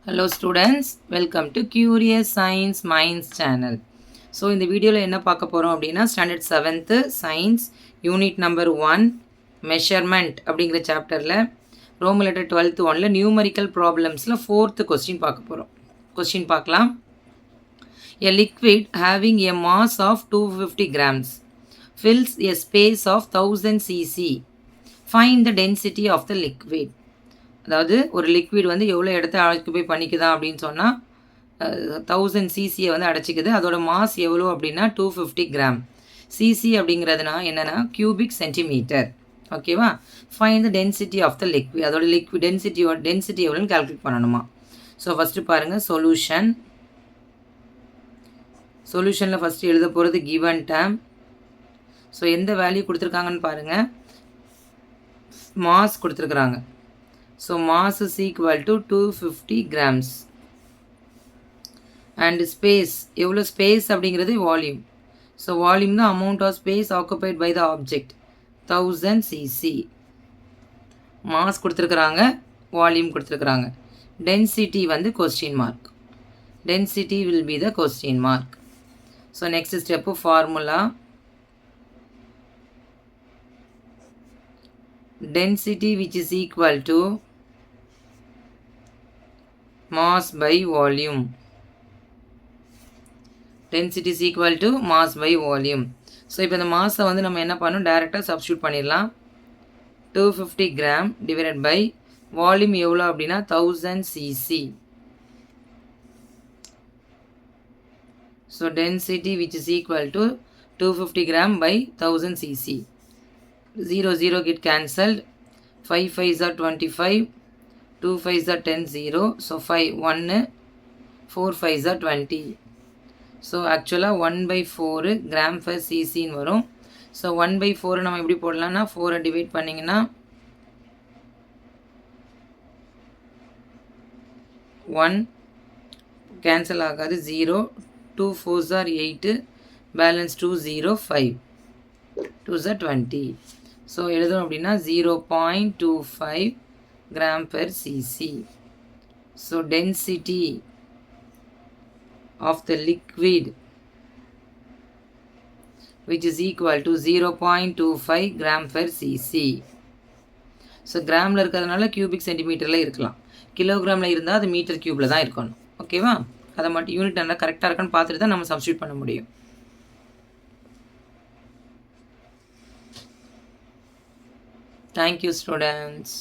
Hello students, welcome to Curious Science Minds channel. So இந்த வீடியோல என்ன பார்க்க போறோம் அப்படின்னா standard 7th science unit number 1 measurement அப்படிங்கிற சாப்டரில் ரோமன் லெட்டர் 12th 1ல நியூமரிக்கல் ப்ராப்ளம்ஸில் 4th கொஸ்டின் பார்க்க போகிறோம். கொஸ்டின் பார்க்கலாம். A liquid having a mass of 250 grams fills a space of 1000 cc. Find the density of the liquid. அதாவது ஒரு liquid வந்து எவ்வளோ இடத்த ஆக்குபை பண்ணிக்குதா அப்படின்னு சொன்னால் 1000 சிசியை வந்து அடைச்சிக்குது. அதோட மாஸ் எவ்வளோ அப்படின்னா 250 கிராம். சிசி அப்படிங்கிறதுனா என்னென்னா கியூபிக் சென்டிமீட்டர். ஓகேவா? Find the density of the liquid. அதோட லிக்விட் டென்சிட்டி எவ்வளோன்னு கால்குலேட் பண்ணணுமா. ஸோ ஃபஸ்ட்டு பாருங்கள் சொல்யூஷனில் ஃபஸ்ட்டு எழுத போகிறது கிவன் டேம். ஸோ எந்த வேல்யூ கொடுத்துருக்காங்கன்னு பாருங்கள். மாஸ் கொடுத்துருக்குறாங்க. So mass is equal to 250 grams and space எவ்வளோ ஸ்பேஸ் அப்படிங்கிறது வால்யூம். ஸோ வால்யூம் தான் amount of space occupied by the object 1000 cc. Mass கொடுத்துருக்குறாங்க, வால்யூம் கொடுத்துருக்குறாங்க. டென்சிட்டி வந்து question mark. Density will be the question mark. So next step formula. Density which is equal to mass by volume. Density is equal to mass by volume. So இப்போ இந்த மாஸை வந்து நம்ம என்ன பண்ணணும், டைரெக்டாக சப்ஸ்டியூட் பண்ணிடலாம். 250 கிராம் டிவைடட் பை வால்யூம் எவ்வளோ அப்படின்னா 1000 cc. So density which is equal to 250 gram by 1000 cc. 0 get cancelled. 5 5s are 25, 2 5s are 10 0. So 5 1, 4 5s are 20. So actually 1/4 gram per cc ன்னு வரும். So 1/4 நம்ம எப்படி போடலாம்னா 4 டிவைட் பண்ணிங்கன்னா 1 cancel ஆகாது 0, 2 4s are 8, balance 2 0 5, 2s are 20. So எழுதணும் அப்படின்னா 0.25 gram per cc. So density of the liquid which is equal to 0.25 gram per cc. ஸோ கிராமில் இருக்கிறதுனால கியூபிக் சென்டிமீட்டரில் இருக்கலாம், கிலோகிராமில் இருந்தால் அது மீட்டர் கியூபில் தான் இருக்கணும். ஓகேவா? அதை மட்டும் யூனிட் நல்லா கரெக்டாக இருக்கான்னு பார்த்துட்டு தான் நம்ம சப்ஸ்டியூட் பண்ண முடியும். Thank you students.